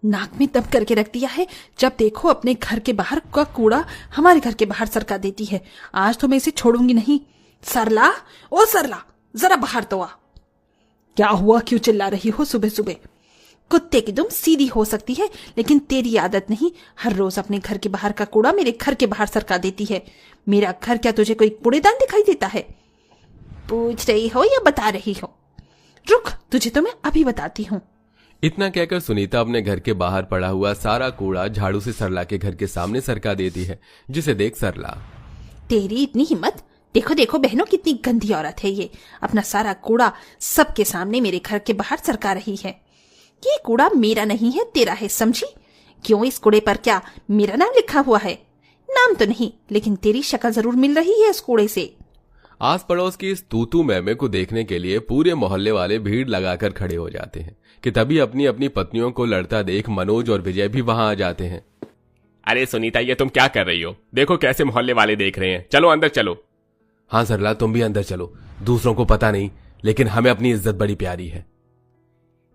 नाक में दम करके रख दिया है। जब देखो अपने घर के बाहर का कूड़ा हमारे घर के बाहर सरका देती है। आज तो मैं इसे छोड़ूंगी नहीं। सरला, ओ सरला, जरा बाहर तो आ। क्या हुआ, क्यों चिल्ला रही हो सुबह सुबह? कुत्ते की दुम सीधी हो सकती है, लेकिन तेरी आदत नहीं। हर रोज अपने घर के बाहर का कूड़ा मेरे घर के बाहर सरका देती है। मेरा घर क्या तुझे कोई कूड़ेदान दिखाई देता है? पूछ रही हो या बता रही हो? रुक, तुझे तो मैं अभी बताती हूँ। इतना कहकर सुनीता अपने घर के बाहर पड़ा हुआ सारा कूड़ा झाड़ू से सरला के घर के सामने सरका देती है, जिसे देख सरला, तेरी इतनी हिम्मत! देखो देखो बहनों, कितनी गंदी औरत है ये। अपना सारा कूड़ा सबके सामने मेरे घर के बाहर सरका रही है। ये कूड़ा मेरा नहीं है, तेरा है, समझी? क्यों, इस कूड़े पर क्या मेरा नाम लिखा हुआ है? नाम तो नहीं, लेकिन तेरी शक्ल जरूर मिल रही है इस कूड़े से। आस पड़ोस की इस तूतू मैमे को देखने के लिए पूरे मोहल्ले वाले भीड़ लगाकर खड़े हो जाते हैं कि तभी अपनी अपनी पत्नियों को लड़ता देख मनोज और विजय भी वहां आ जाते हैं। अरे सुनीता, ये तुम क्या कर रही हो? देखो कैसे मोहल्ले वाले देख रहे हैं। चलो अंदर चलो। हाँ सरला, तुम भी अंदर चलो। दूसरों को पता नहीं, लेकिन हमें अपनी इज्जत बड़ी प्यारी है।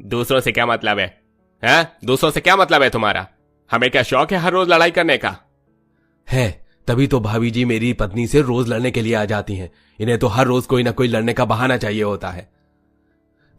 दूसरों से क्या मतलब है? दूसरों से क्या मतलब है तुम्हारा? हमें क्या शौक है हर रोज लड़ाई करने का? है, तभी तो भाभी जी मेरी पत्नी से रोज लड़ने के लिए आ जाती हैं। इन्हें तो हर रोज कोई ना कोई लड़ने का बहाना चाहिए होता है।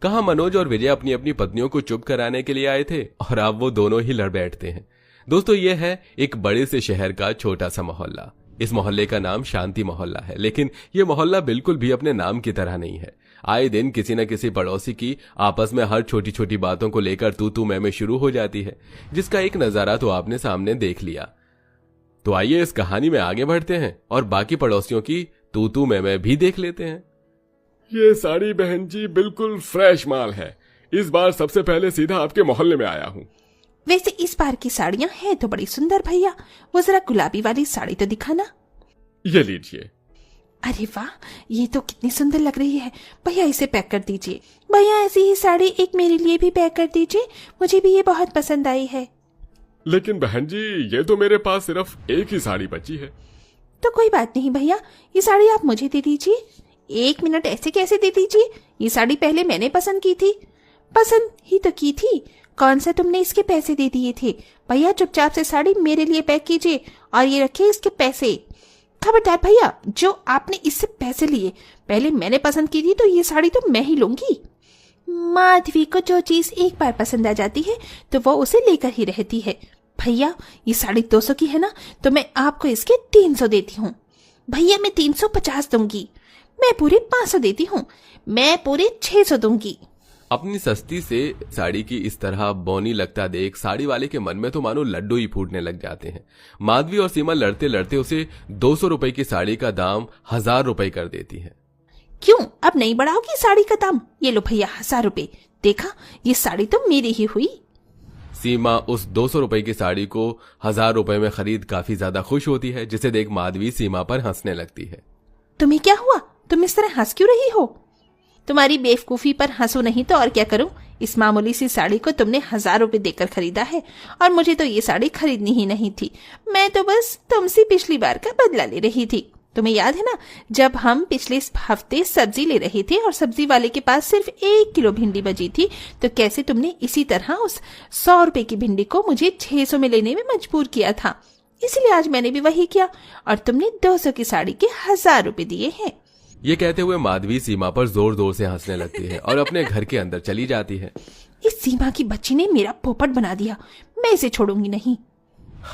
कहा मनोज और विजय अपनी अपनी पत्नियों को चुप कराने के लिए आए थे और अब वो दोनों ही लड़ बैठते हैं। दोस्तों, ये है एक बड़े से शहर का छोटा सा मोहल्ला। इस मोहल्ले का नाम शांति मोहल्ला है, लेकिन यह मोहल्ला बिल्कुल भी अपने नाम की तरह नहीं है। आए दिन किसी न किसी पड़ोसी की आपस में हर छोटी छोटी बातों को लेकर तू मैं शुरू हो जाती है, जिसका एक नजारा तो आपने सामने देख लिया। तो आइए इस कहानी में आगे बढ़ते हैं और बाकी पड़ोसियों की तू मैं भी देख लेते हैं। ये साड़ी बहन जी बिल्कुल फ्रेश माल है। इस बार सबसे पहले सीधा आपके मोहल्ले में आया हूँ। वैसे इस बार की साड़ियां हैं तो बड़ी सुंदर भैया। वो जरा गुलाबी वाली साड़ी तो दिखाना। ये लीजिए। अरे वाह, ये तो कितनी सुंदर लग रही है। भैया इसे पैक कर दीजिए। भैया ऐसी ही साड़ी एक मेरे लिए भी पैक कर दीजिए, मुझे भी ये बहुत पसंद आई है। लेकिन बहन जी, ये तो मेरे पास सिर्फ एक ही साड़ी बची है। तो कोई बात नहीं भैया, ये साड़ी आप मुझे दे दीजिए। एक मिनट, ऐसे कैसे दे दीजिए? ये साड़ी पहले मैंने पसंद की थी। पसंद ही तो की थी, कौन सा तुमने इसके पैसे दे दिए थे? भैया चुपचाप से साड़ी मेरे लिए पैक कीजिए और ये रखिए इसके पैसे। खबरदार भैया, जो आपने इससे पैसे लिए पहले मैंने पसंद की थी, तो ये साड़ी तो मैं ही लूंगी। माधवी को जो चीज एक बार पसंद आ जाती है तो वो उसे लेकर ही रहती है। भैया ये साड़ी 200 की है ना, तो मैं आपको इसके 300 देती हूँ। भैया मैं 350 दूंगी। मैं पूरे 500 देती हूँ। मैं पूरे 600 दूंगी। अपनी सस्ती से साड़ी की इस तरह बौनी लगता देख साड़ी वाले के मन में तो मानो लड्डू ही फूटने लग जाते हैं। माधवी और सीमा लड़ते लड़ते उसे 200 रुपए की साड़ी का दाम 1000 रुपए कर देती है। क्यों, अब नहीं बढ़ाओगी साड़ी का दाम? ये लो भैया 1000 रुपए। देखा, ये साड़ी तो मेरी ही हुई। सीमा उस 200 रुपए की साड़ी को 1000 रुपए में खरीद काफी ज्यादा खुश होती है, जिसे देख माधवी सीमा पर हंसने लगती है। तुम्हें क्या हुआ? तुम इस तरह हंस क्यों रही हो? तुम्हारी बेवकूफी पर हंसू नहीं तो और क्या करूं? इस मामूली सी साड़ी को तुमने 1000 रुपए देकर खरीदा है और मुझे तो ये साड़ी खरीदनी ही नहीं थी। मैं तो बस तुमसे पिछली बार का बदला ले रही थी। तुम्हें याद है ना, जब हम पिछले हफ्ते सब्जी ले रहे थे और सब्जी वाले के पास सिर्फ 1 किलो भिंडी बची थी, तो कैसे तुमने इसी तरह उस 100 रुपए की भिंडी को मुझे 600 में लेने में मजबूर किया था। इसलिए आज मैंने भी वही किया और तुमने 200 की साड़ी के 1000 रुपए दिए हैं। ये कहते हुए माधवी सीमा पर जोर जोर से हंसने लगती है और अपने घर के अंदर चली जाती है। इस सीमा की बच्ची ने मेरा पोपट बना दिया, मैं इसे छोड़ूंगी नहीं।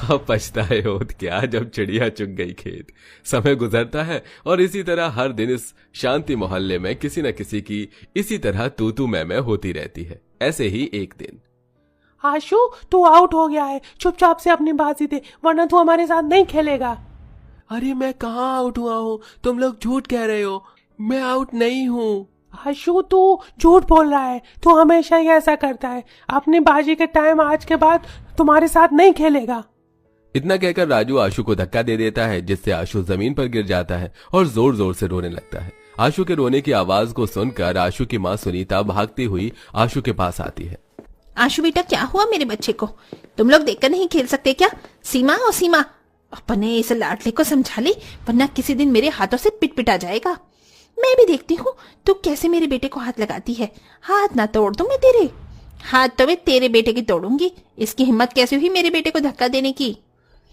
अब पछताए होत क्या, जब चिड़िया चुग गई खेत। समय गुजरता है और इसी तरह हर दिन इस शांति मोहल्ले में किसी न किसी की इसी तरह तू मैं होती रहती है। ऐसे ही एक दिन, आशु तू आउट हो गया है, चुपचाप से अपनी बाजी दे वरना तू हमारे साथ नहीं खेलेगा। अरे मैं कहाँ आउट हुआ हूँ, तुम लोग झूठ कह रहे हो, मैं आउट नहीं हूँ। आशु तू झूठ बोल रहा है, तू हमेशा ही ऐसा करता है। अपनी बाजी के टाइम आज के बाद तुम्हारे साथ नहीं खेलेगा। इतना कहकर राजू आशु को धक्का दे देता है, जिससे आशु जमीन पर गिर जाता है और जोर जोर से रोने लगता है। आशु के रोने की आवाज को सुनकर आशु की माँ सुनीता भागती हुई आशु के पास आती है। आशु बेटा, क्या हुआ मेरे बच्चे को? तुम लोग देखकर नहीं खेल सकते क्या? सीमा ओ सीमा, अपने इस लाडले को समझा ले, वरना किसी दिन मेरे हाथों से पिट जाएगा। मैं भी देखती हूँ तू कैसे मेरे बेटे को हाथ लगाती है। हाथ ना तोड़ दूं मैं तेरे। हाथ तो मैं तेरे बेटे की तोड़ूंगी। इसकी हिम्मत कैसे हुई मेरे बेटे को धक्का देने की।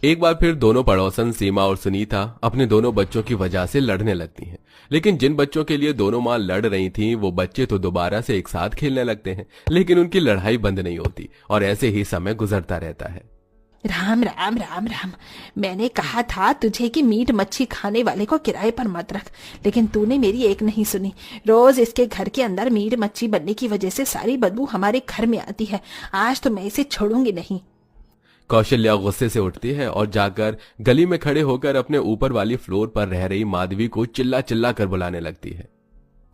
एक बार फिर दोनों पड़ोसन सीमा और सुनीता अपने दोनों बच्चों की वजह से लड़ने लगती हैं। लेकिन जिन बच्चों के लिए दोनों मां लड़ रही थीं, वो बच्चे तो दोबारा से एक साथ खेलने लगते हैं, लेकिन उनकी लड़ाई बंद नहीं होती और ऐसे ही समय गुजरता रहता है। राम राम राम राम, मैंने कहा था तुझे कि मीट मच्छी खाने वाले को किराए पर मत रख, लेकिन तूने मेरी एक नहीं सुनी। रोज इसके घर के अंदर मीट मच्छी बनने की वजह से सारी बदबू हमारे घर में आती है। आज तो मैं इसे छोड़ूंगी नहीं। कौशल्या गुस्से से उठती है और जाकर गली में खड़े होकर अपने ऊपर वाली फ्लोर पर रह रही माधवी को चिल्ला चिल्ला कर बुलाने लगती है।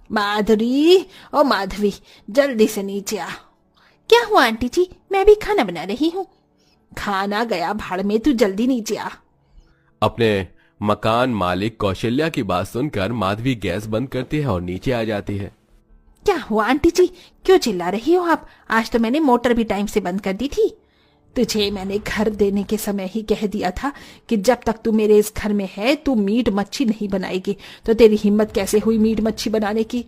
माधुरी, ओ माधवी, जल्दी से नीचे आ। क्या हुआ आंटी जी? मैं भी खाना बना रही हूँ। खाना गया भाड़ में, तू जल्दी नीचे आ। अपने मकान मालिक कौशल्या की बात सुनकर माधवी गैस बंद करती है और नीचे आ जाती है। क्या हुआ आंटी जी, क्यों चिल्ला रही हो आप? आज तो मैंने मोटर भी टाइम से बंद कर दी थी। तुझे मैंने घर देने के समय ही कह दिया था कि जब तक तू मेरे इस घर में है तू मीट मच्छी नहीं बनाएगी। तो तेरी हिम्मत कैसे हुई मीट मच्छी बनाने की?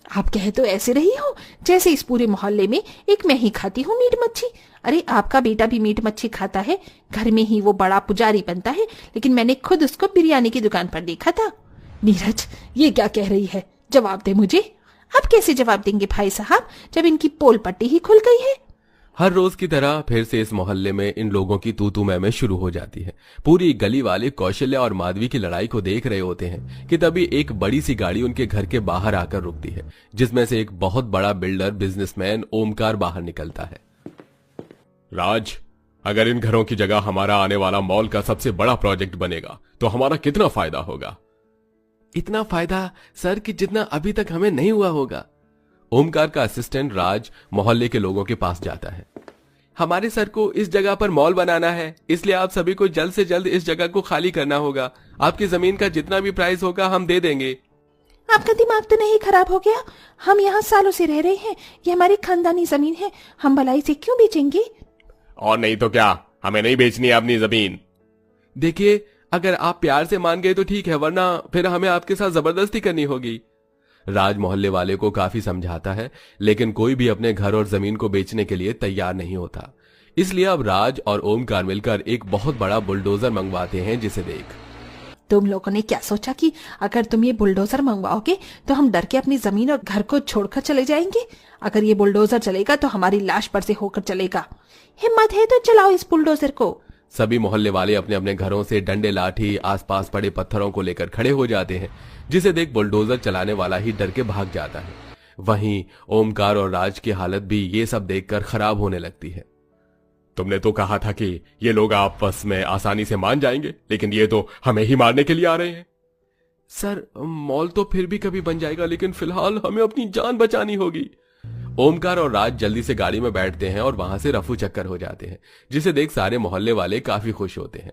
आप कह तो ऐसे रही हो जैसे इस पूरे मोहल्ले में एक मैं ही खाती हूँ मीट मच्छी। अरे आपका बेटा भी मीट मच्छी खाता है, घर में ही वो बड़ा पुजारी बनता है, लेकिन मैंने खुद उसको बिरयानी की दुकान पर देखा था। नीरज, ये क्या कह रही है? जवाब दे मुझे। अब कैसे जवाब देंगे भाई साहब जब इनकी पोल पट्टी ही खुल गई है। हर रोज की तरह फिर से इस मोहल्ले में इन लोगों की तू तू मैं मैं शुरू हो जाती है। पूरी गली वाले कौशल्या और माधवी की लड़ाई को देख रहे होते हैं कि तभी एक बड़ी सी गाड़ी उनके घर के बाहर आकर रुकती है, जिसमें से एक बहुत बड़ा बिल्डर बिजनेसमैन ओमकार बाहर निकलता है। राज, अगर इन घरों की जगह हमारा आने वाला मॉल का सबसे बड़ा प्रोजेक्ट बनेगा तो हमारा कितना फायदा होगा? इतना फायदा सर कि जितना अभी तक हमें नहीं हुआ होगा। ओमकार का असिस्टेंट राज मोहल्ले के लोगों के पास जाता है। हमारे सर को इस जगह पर मॉल बनाना है, इसलिए आप सभी को जल्द से जल्द इस जगह को खाली करना होगा। आपकी जमीन का जितना भी प्राइस होगा हम दे देंगे। आपका दिमाग तो नहीं खराब हो गया? हम यहाँ सालों से रह रहे हैं, ये हमारी खानदानी जमीन है, हम भलाई से क्यों बेचेंगे? और नहीं तो क्या, हमें नहीं बेचनी है अपनी जमीन। देखिए, अगर आप प्यार से मान गए तो ठीक है, वरना फिर हमें आपके साथ जबरदस्ती करनी होगी। राज मोहल्ले वाले को काफी समझाता है, लेकिन कोई भी अपने घर और जमीन को बेचने के लिए तैयार नहीं होता। इसलिए अब राज और ओमकार मिलकर एक बहुत बड़ा बुलडोजर मंगवाते हैं, जिसे देख तुम लोगों ने क्या सोचा कि अगर तुम ये बुलडोजर मंगवाओगे तो हम डर के अपनी जमीन और घर को छोड़कर चले जाएंगे? अगर ये बुलडोजर चलेगा तो हमारी लाश पर से होकर चलेगा। हिम्मत है तो चलाओ इस बुलडोजर को। सभी मोहल्ले वाले अपने अपने घरों से डंडे लाठी आसपास पड़े पत्थरों को लेकर खड़े हो जाते हैं, जिसे देख बुलडोजर चलाने वाला ही डर के भाग जाता है। वहीं ओमकार और राज की हालत भी ये सब देखकर खराब होने लगती है। तुमने तो कहा था कि ये लोग आपस में आसानी से मान जाएंगे, लेकिन ये तो हमें ही मारने के लिए आ रहे हैं। सर, मॉल तो फिर भी कभी बन जाएगा, लेकिन फिलहाल हमें अपनी जान बचानी होगी। ओमकार और राज जल्दी से गाड़ी में बैठते हैं और वहां से रफू चक्कर हो जाते हैं, जिसे देख सारे मोहल्ले वाले काफी खुश होते हैं।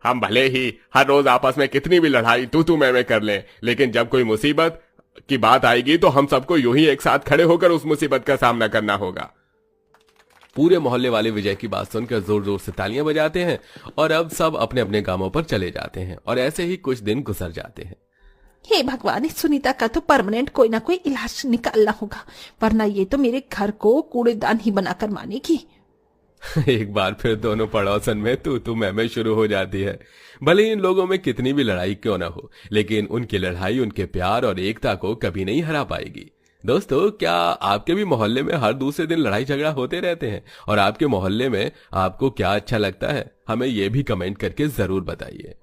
हम भले ही हर रोज आपस में कितनी भी लड़ाई तू मैं कर लें, लेकिन जब कोई मुसीबत की बात आएगी तो हम सबको यूं ही एक साथ खड़े होकर उस मुसीबत का सामना करना होगा। पूरे मोहल्ले वाले विजय की बात सुनकर जोर जोर से तालियां बजाते हैं और अब सब अपने अपने कामों पर चले जाते हैं और ऐसे ही कुछ दिन गुजर जाते हैं। हे भगवान, इस सुनीता का तो परमानेंट कोई ना कोई इलाज निकालना होगा, वरना ये तो मेरे घर को कूड़ेदान ही बनाकर मानेगी। एक बार फिर दोनों पड़ोसन में तू मैं शुरू हो जाती है। भले इन लोगों में कितनी भी लड़ाई क्यों ना हो, लेकिन उनकी लड़ाई उनके प्यार और एकता को कभी नहीं हरा पाएगी। दोस्तों, क्या आपके भी मोहल्ले में हर दूसरे दिन लड़ाई झगड़ा होते रहते हैं? और आपके मोहल्ले में आपको क्या अच्छा लगता है, हमें यह भी कमेंट करके जरूर बताइए।